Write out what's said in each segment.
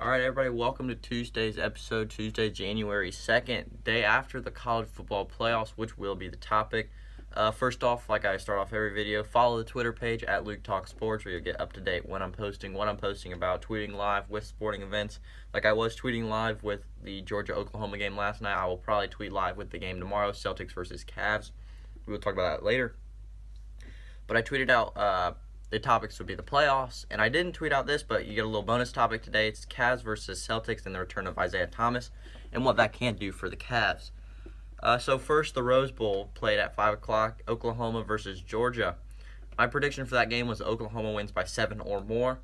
All right, everybody, welcome to Tuesday's episode, Tuesday, January 2nd, day after the college football playoffs, which will be the topic. First off, like I start off every video, follow the Twitter page at Luke Talk Sports where you'll get up to date when I'm posting, what I'm posting about, tweeting live with sporting events. Like I was tweeting live with the Georgia-Oklahoma game last night, I will probably tweet live with the game tomorrow, Celtics versus Cavs. We will talk about that later. But I tweeted out the topics would be the playoffs, and I didn't tweet out this, but you get a little bonus topic today. It's Cavs versus Celtics and the return of Isaiah Thomas and what that can do for the Cavs. So first, the Rose Bowl played at 5 o'clock, Oklahoma versus Georgia. My prediction for that game was Oklahoma wins by 7 or more.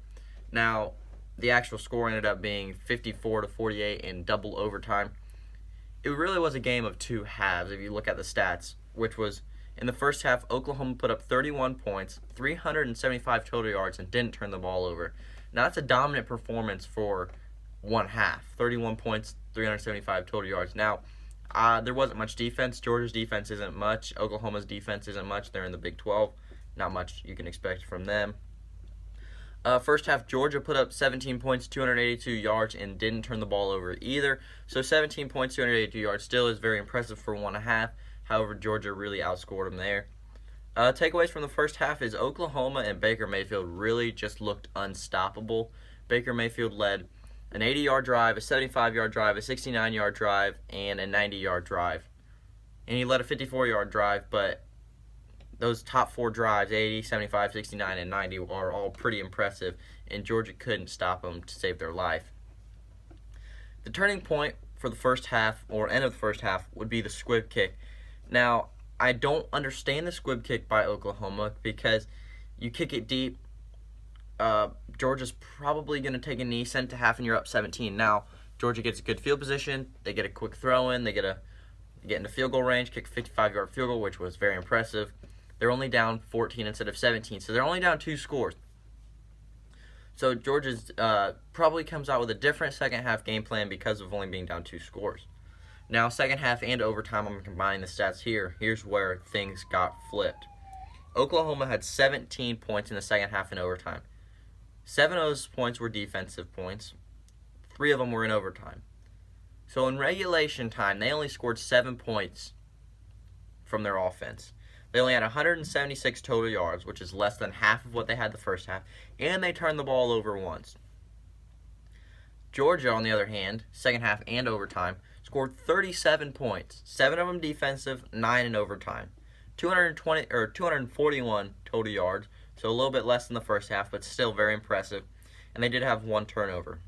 Now, the actual score ended up being 54-48 in double overtime. It really was a game of two halves if you look at the stats, which was in the first half, Oklahoma put up 31 points, 375 total yards, and didn't turn the ball over. Now, that's a dominant performance for one half. 31 points, 375 total yards. Now, there wasn't much defense. Georgia's defense isn't much. Oklahoma's defense isn't much. They're in the Big 12. Not much you can expect from them. First half, Georgia put up 17 points, 282 yards, and didn't turn the ball over either. So 17 points, 282 yards still is very impressive for one half. However, Georgia really outscored them there. Takeaways from the first half is Oklahoma and Baker Mayfield really just looked unstoppable. Baker Mayfield led an 80-yard drive, a 75-yard drive, a 69-yard drive, and a 90-yard drive. And he led a 54-yard drive, but those top four drives, 80, 75, 69, and 90, are all pretty impressive, and Georgia couldn't stop them to save their life. The turning point for the first half, or end of the first half, would be the squib kick. Now, I don't understand the squib kick by Oklahoma because you kick it deep. Georgia's probably going to take a knee, send to half, and you're up 17. Now, Georgia gets a good field position. They get a quick throw in. They get into field goal range, kick a 55-yard field goal, which was very impressive. They're only down 14 instead of 17, so they're only down 2 scores. So Georgia's probably comes out with a different second half game plan because of only being down 2 scores. Now, second half and overtime, I'm combining the stats here. Here's where things got flipped. Oklahoma had 17 points in the second half in overtime. 7 of those points were defensive points. 3 of them were in overtime. So in regulation time, they only scored 7 points from their offense. They only had 176 total yards, which is less than half of what they had the first half, and they turned the ball over once. Georgia, on the other hand, second half and overtime, scored 37 points, 7 of them defensive, 9 in overtime. 241 total yards, so a little bit less than the first half, but still very impressive. And they did have 1 turnover.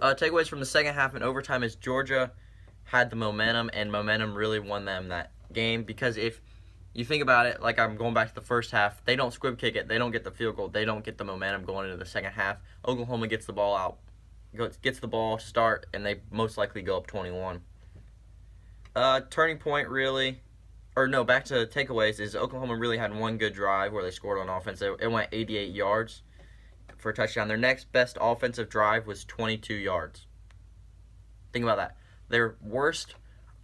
Takeaways from the second half and overtime is Georgia had the momentum, and momentum really won them that game because if you think about it, like I'm going back to the first half, they don't squib kick it, they don't get the field goal, they don't get the momentum going into the second half. Oklahoma gets the ball out. Gets the ball, start, and they most likely go up 21. Turning point back to takeaways is Oklahoma really had one good drive where they scored on offense. It went 88 yards for a touchdown. Their next best offensive drive was 22 yards. Think about that. Their worst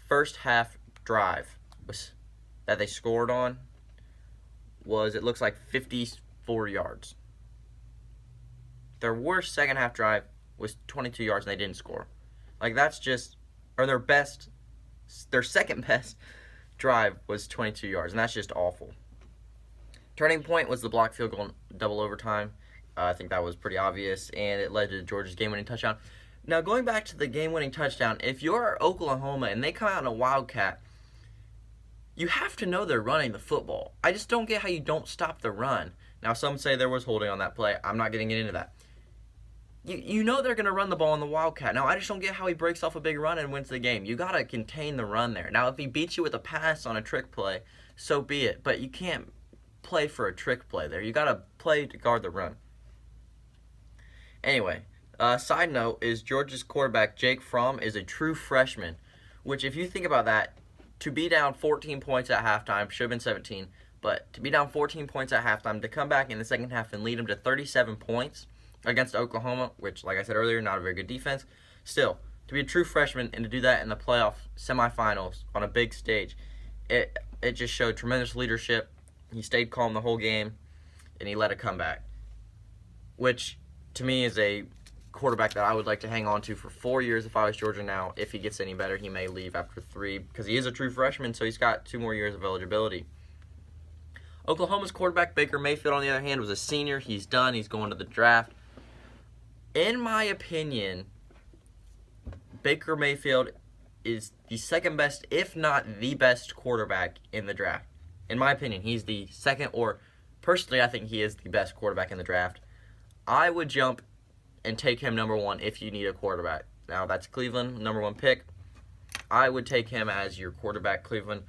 first half drive that they scored on was, it looks like, 54 yards. Their worst second half drive was 22 yards and they didn't score. Like, that's just, or their second best drive was 22 yards, and that's just awful. Turning point was the blocked field goal in double overtime. I think that was pretty obvious, and it led to Georgia's game-winning touchdown. Now, going back to the game-winning touchdown, if you're Oklahoma and they come out in a Wildcat, you have to know they're running the football. I just don't get how you don't stop the run. Now, some say there was holding on that play. I'm not getting into that. You know they're going to run the ball in the Wildcat. Now, I just don't get how he breaks off a big run and wins the game. You got to contain the run there. Now, if he beats you with a pass on a trick play, so be it. But you can't play for a trick play there. You got to play to guard the run. Anyway, side note is Georgia's quarterback, Jake Fromm, is a true freshman, which if you think about that, to be down 14 points at halftime, should have been 17, but to be down 14 points at halftime, to come back in the second half and lead them to 37 points against Oklahoma, which, like I said earlier, not a very good defense. Still, to be a true freshman and to do that in the playoff semifinals on a big stage, it just showed tremendous leadership. He stayed calm the whole game, and he led a comeback, which to me is a quarterback that I would like to hang on to for 4 years if I was Georgia now. If he gets any better, he may leave after 3 because he is a true freshman, so he's got 2 more years of eligibility. Oklahoma's quarterback, Baker Mayfield, on the other hand, was a senior. He's done. He's going to the draft. In my opinion, Baker Mayfield is the second best, if not the best quarterback in the draft. In my opinion, he's the second, or personally, I think he is the best quarterback in the draft. I would jump and take him number 1 if you need a quarterback. Now, that's Cleveland, number 1 pick. I would take him as your quarterback, Cleveland.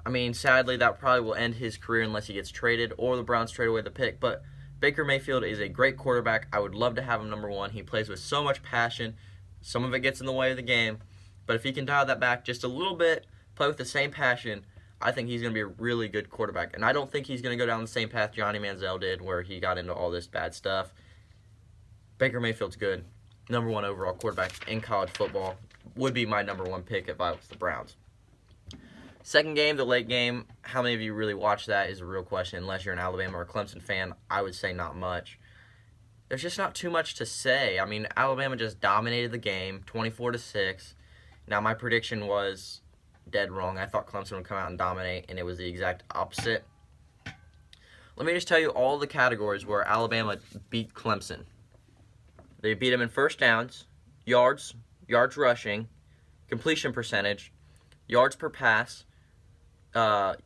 I mean, sadly, that probably will end his career unless he gets traded or the Browns trade away the pick. But Baker Mayfield is a great quarterback. I would love to have him number 1. He plays with so much passion. Some of it gets in the way of the game. But if he can dial that back just a little bit, play with the same passion, I think he's going to be a really good quarterback. And I don't think he's going to go down the same path Johnny Manziel did where he got into all this bad stuff. Baker Mayfield's good. Number 1 overall quarterback in college football. Would be my number 1 pick if I was the Browns. Second game, the late game. How many of you really watch that is a real question. Unless you're an Alabama or Clemson fan, I would say not much. There's just not too much to say. I mean, Alabama just dominated the game, 24-6. Now, my prediction was dead wrong. I thought Clemson would come out and dominate, and it was the exact opposite. Let me just tell you all the categories where Alabama beat Clemson. They beat them in first downs, yards rushing, completion percentage, yards per pass,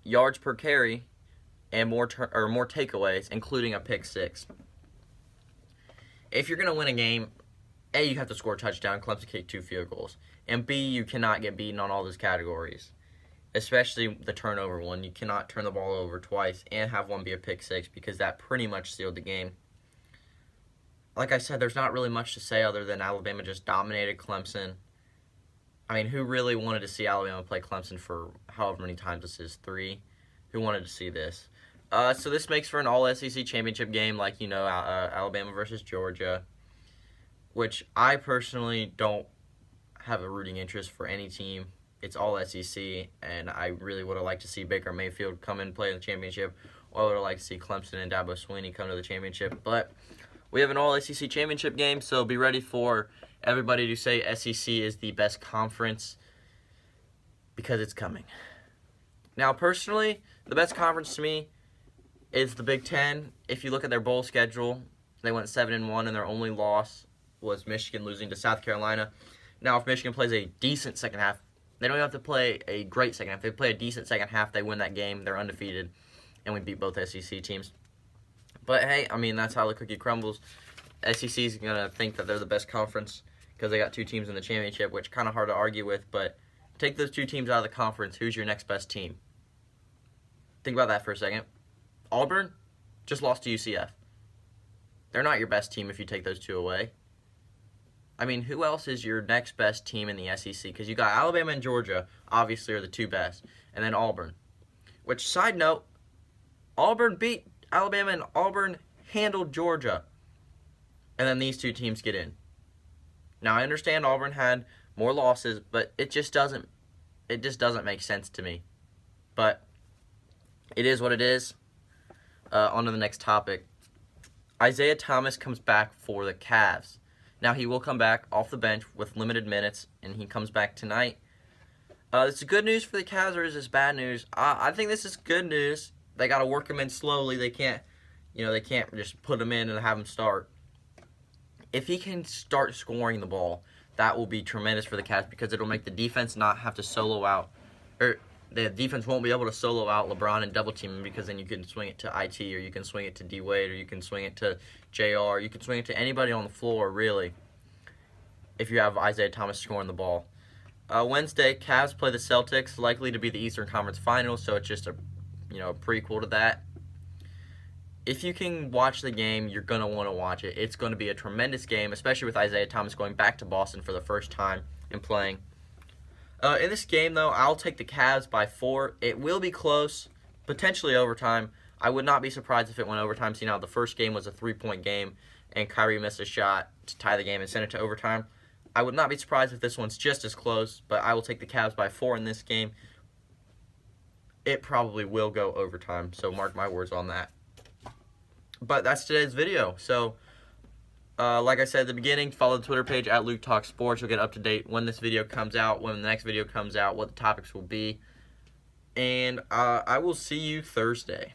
yards per carry, and more takeaways, including a pick 6. If you're going to win a game, A, you have to score a touchdown. Clemson kicked 2 field goals. And B, you cannot get beaten on all those categories, especially the turnover one. You cannot turn the ball over twice and have one be a pick 6 because that pretty much sealed the game. Like I said, there's not really much to say other than Alabama just dominated Clemson. I mean, who really wanted to see Alabama play Clemson for however many times this is? 3? Who wanted to see this? So this makes for an all-SEC championship game like, Alabama versus Georgia, which I personally don't have a rooting interest for any team. It's all SEC, and I really would have liked to see Baker Mayfield come and play in the championship, or I would have liked to see Clemson and Dabo Swinney come to the championship. But we have an all-SEC championship game, so be ready for everybody to say SEC is the best conference because it's coming. Now, personally, the best conference to me is the Big Ten. If you look at their bowl schedule, they went 7-1, and their only loss was Michigan losing to South Carolina. Now, if Michigan plays a decent second half, they don't even have to play a great second half. If they play a decent second half, they win that game. They're undefeated, and we beat both SEC teams. But, hey, I mean, that's how the cookie crumbles. SEC is going to think that they're the best conference because they got 2 teams in the championship, which is kind of hard to argue with. But take those 2 teams out of the conference. Who's your next best team? Think about that for a second. Auburn just lost to UCF. They're not your best team if you take those 2 away. I mean, who else is your next best team in the SEC? Because you got Alabama and Georgia, obviously, are the 2 best. And then Auburn. Which, side note, Auburn beat Alabama and Auburn handled Georgia. And then these 2 teams get in. Now, I understand Auburn had more losses, but it just doesn't make sense to me. But it is what it is. On to the next topic. Isaiah Thomas comes back for the Cavs. Now, he will come back off the bench with limited minutes, and he comes back tonight. Is it good news for the Cavs, or is this bad news? I think this is good news. They got to work him in slowly. They can't just put him in and have him start. If he can start scoring the ball, that will be tremendous for the Cavs because it'll make the defense not have to solo out, or the defense won't be able to solo out LeBron and double team him because then you can swing it to IT, or you can swing it to D Wade, or you can swing it to JR. You can swing it to anybody on the floor, really, if you have Isaiah Thomas scoring the ball. Wednesday, Cavs play the Celtics, likely to be the Eastern Conference Finals, so it's just a prequel to that. If you can watch the game, you're going to want to watch it. It's going to be a tremendous game, especially with Isaiah Thomas going back to Boston for the first time and playing. In this game, though, I'll take the Cavs by 4. It will be close, potentially overtime. I would not be surprised if it went overtime, seeing how the first game was a 3-point game and Kyrie missed a shot to tie the game and send it to overtime. I would not be surprised if this one's just as close, but I will take the Cavs by 4 in this game. It probably will go overtime, so mark my words on that. But that's today's video. So Like I said at the beginning, follow the Twitter page at Luke Talk Sports. You'll get up to date when this video comes out, when the next video comes out, what the topics will be. And I will see you Thursday.